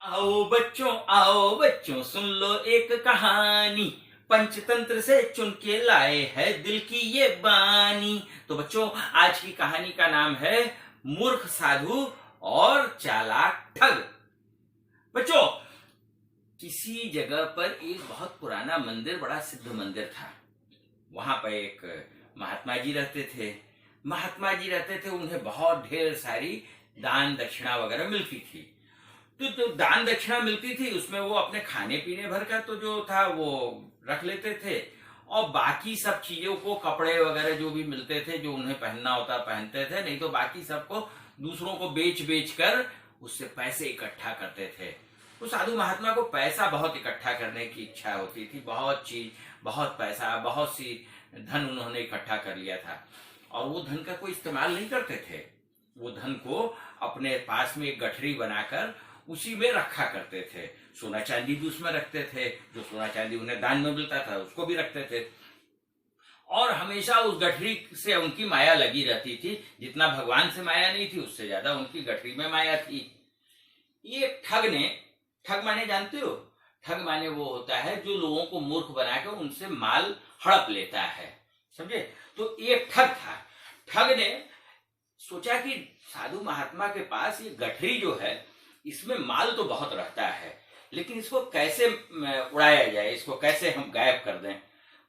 आओ बच्चों सुन लो एक कहानी। पंचतंत्र से चुन के लाए है दिल की ये बानी। तो बच्चों, आज की कहानी का नाम है मूर्ख साधु और चालाक ठग। बच्चों, किसी जगह पर एक बहुत पुराना मंदिर, बड़ा सिद्ध मंदिर था। वहां पर एक महात्मा जी रहते थे। उन्हें बहुत ढेर सारी दान दक्षिणा वगैरह मिलती थी। तो जो दान दक्षिणा मिलती थी उसमें वो अपने खाने पीने भर का तो जो था वो रख लेते थे, और बाकी सब चीजों को, कपड़े वगैरह जो भी मिलते थे, जो उन्हें पहनना होता पहनते थे, नहीं तो बाकी सबको दूसरों को बेच बेच कर उससे पैसे इकट्ठा करते थे। तो साधु महात्मा को पैसा बहुत इकट्ठा करने की इच्छा होती थी। बहुत चीज, बहुत पैसा, बहुत सी धन उन्होंने इकट्ठा कर लिया था, और वो धन का कोई इस्तेमाल नहीं करते थे। वो धन को अपने पास में एक गठरी बनाकर उसी में रखा करते थे। सोना चांदी भी उसमें रखते थे, जो सोना चांदी उन्हें दान में मिलता था उसको भी रखते थे, और हमेशा उस गठरी से उनकी माया लगी रहती थी। जितना भगवान से माया नहीं थी, उससे ज्यादा उनकी गठरी में माया थी। ये ठग माने जानते हो? ठग माने वो होता है जो लोगों को मूर्ख बनाकर उनसे माल हड़प लेता है, समझे? तो एक ठग था। ठग ने सोचा कि साधु महात्मा के पास ये गठरी जो है, इसमें माल तो बहुत रहता है, लेकिन इसको कैसे उड़ाया जाए, इसको कैसे हम गायब कर दें।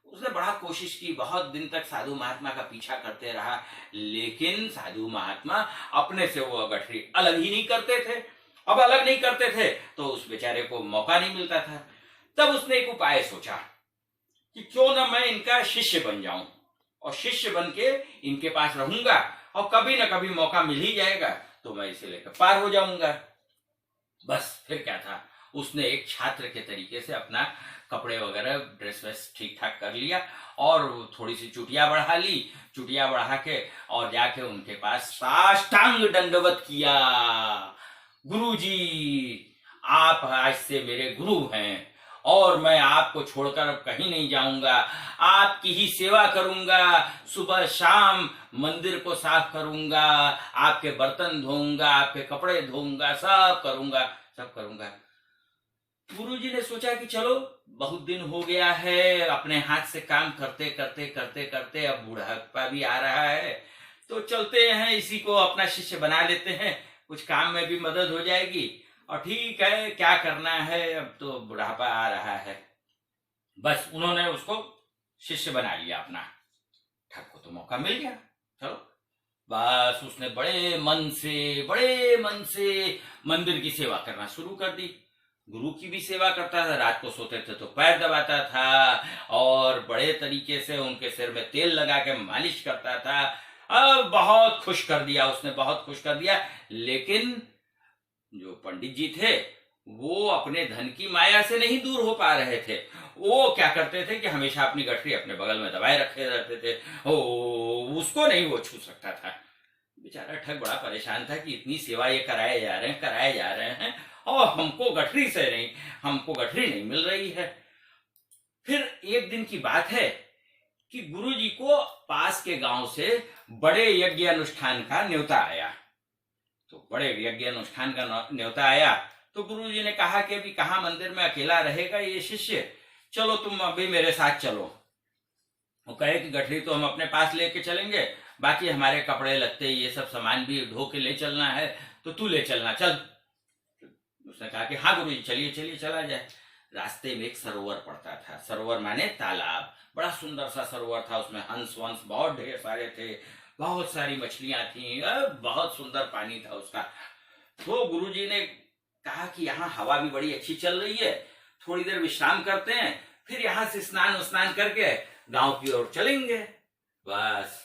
उसने बड़ा कोशिश की, बहुत दिन तक साधु महात्मा का पीछा करते रहा, लेकिन साधु महात्मा अपने से वो गठरी अलग ही नहीं करते थे। अब अलग नहीं करते थे तो उस बेचारे को मौका नहीं मिलता था। तब उसने एक उपाय सोचा कि क्यों ना मैं इनका शिष्य बन जाऊं, और शिष्य बन के इनके पास रहूंगा, और कभी ना कभी मौका मिल ही जाएगा तो मैं इसे लेकर पार हो जाऊंगा। बस फिर क्या था, उसने एक छात्र के तरीके से अपना कपड़े वगैरह, ड्रेस वेस ठीक ठाक कर लिया, और थोड़ी सी चुटिया बढ़ा ली। चुटिया बढ़ा के और जाके उनके पास साष्टांग दंडवत किया। गुरुजी, आप आज से मेरे गुरु हैं, और मैं आपको छोड़कर अब कहीं नहीं जाऊंगा। आपकी ही सेवा करूंगा, सुबह शाम मंदिर को साफ करूंगा, आपके बर्तन धोऊंगा, आपके कपड़े धोऊंगा, सब करूंगा। गुरुजी ने सोचा कि चलो, बहुत दिन हो गया है अपने हाथ से काम करते करते, अब बुढ़ापा भी आ रहा है, तो चलते हैं, इसी को अपना शिष्य बना लेते हैं, कुछ काम में भी मदद हो जाएगी, और ठीक है, क्या करना है, अब तो बुढ़ापा आ रहा है। बस उन्होंने उसको शिष्य बना लिया अपना। ठग को तो मौका मिल गया, चलो। बस उसने बड़े मन से मंदिर की सेवा करना शुरू कर दी। गुरु की भी सेवा करता था, रात को सोते थे तो पैर दबाता था, और बड़े तरीके से उनके सिर में तेल लगा के मालिश करता था। अब बहुत खुश कर दिया उसने, बहुत खुश कर दिया। लेकिन जो पंडित जी थे वो अपने धन की माया से नहीं दूर हो पा रहे थे। वो क्या करते थे कि हमेशा अपनी गठरी अपने बगल में दबाए रखे रहते थे, उसको नहीं वो छू सकता था। बेचारा ठग बड़ा परेशान था कि इतनी सेवा ये कराए जा रहे हैं, और हमको गठरी नहीं मिल रही है। फिर एक दिन की बात है कि गुरुजी को पास के गांव से बड़े यज्ञ अनुष्ठान का न्योता आया। तो बड़े यज्ञ अनुष्ठान का न्योता आया तो गुरुजी ने कहा कि अभी कहाँ मंदिर में अकेला रहेगा ये शिष्य, चलो तुम अभी मेरे साथ चलो। वो कहे कि गठरी तो हम अपने पास लेके चलेंगे, बाकी हमारे कपड़े लत्ते ये सब सामान भी ढो के ले चलना है, तो तू ले चलना, चल। उसने कहा कि हाँ गुरुजी, चलिए चला जाए। रास्ते में एक सरोवर पड़ता था, सरोवर माने तालाब, बड़ा सुंदर सा सरोवर था, उसमें हंस वंस बहुत ढेर सारे थे, बहुत सारी मछलियां थी, बहुत सुंदर पानी था उसका। तो गुरुजी ने कहा कि यहाँ हवा भी बड़ी अच्छी चल रही है, थोड़ी देर विश्राम करते हैं, फिर यहाँ से स्नान करके गांव की ओर चलेंगे। बस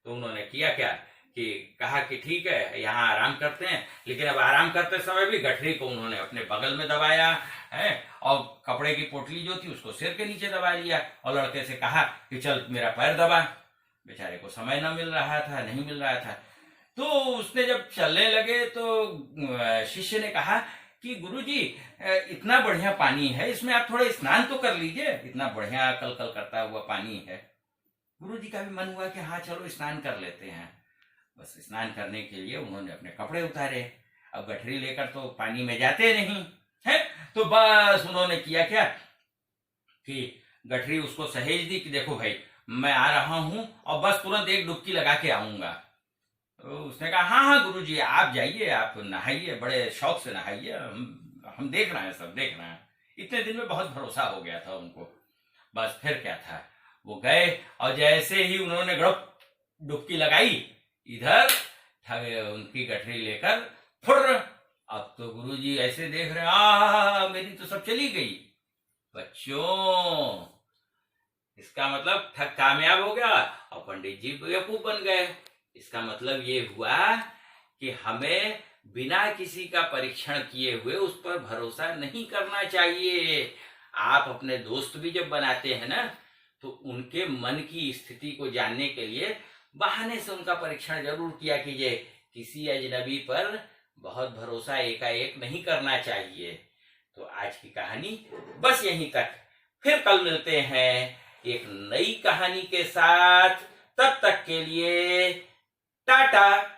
तो उन्होंने किया क्या कि कहा कि ठीक है, यहाँ आराम करते हैं। लेकिन अब आराम करते समय भी गठरी को उन्होंने अपने बगल में दबाया है, और कपड़े की पोटली जो थी उसको सिर के नीचे दबा लिया, और लड़के से कहा कि चल मेरा पैर दबा। बेचारे को समय नहीं मिल रहा था। तो उसने जब चलने लगे तो शिष्य ने कहा कि गुरुजी, इतना बढ़िया पानी है, इसमें आप थोड़ा स्नान तो कर लीजिए, इतना बढ़िया कल करता हुआ पानी है। गुरुजी का भी मन हुआ कि हाँ चलो स्नान कर लेते हैं। बस स्नान करने के लिए उन्होंने अपने कपड़े उतारे। अब गठरी लेकर तो पानी में जाते नहीं है। तो बस उन्होंने किया क्या कि गठरी उसको सहेज दी कि देखो भाई मैं आ रहा हूं और बस तुरंत एक डुबकी लगा के आऊंगा। तो उसने कहा हाँ हाँ गुरुजी आप जाइए, आप नहाइए, बड़े शौक से नहाइए, हम देख रहे हैं, सब देख रहे हैं। इतने दिन में बहुत भरोसा हो गया था उनको। बस फिर क्या था, वो गए और जैसे ही उन्होंने गड़प डुबकी लगाई, इधर उनकी गठरी लेकर फुर्र। अब तो गुरुजी ऐसे देख रहे हैं, मेरी तो सब चली गई। बच्चों इसका मतलब ठग कामयाब हो गया और पंडित जी बेवकूफ बन गए। इसका मतलब ये हुआ कि हमें बिना किसी का परीक्षण किए हुए उस पर भरोसा नहीं करना चाहिए। आप अपने दोस्त भी जब बनाते हैं ना, तो उनके मन की स्थिति को जानने के लिए बहाने से उनका परीक्षण जरूर किया कीजिए। किसी अजनबी पर बहुत भरोसा एकाएक नहीं करना चाहिए। तो आज की कहानी बस यहीं तक, फिर कल मिलते हैं एक नई कहानी के साथ। तब तक के लिए टाटा।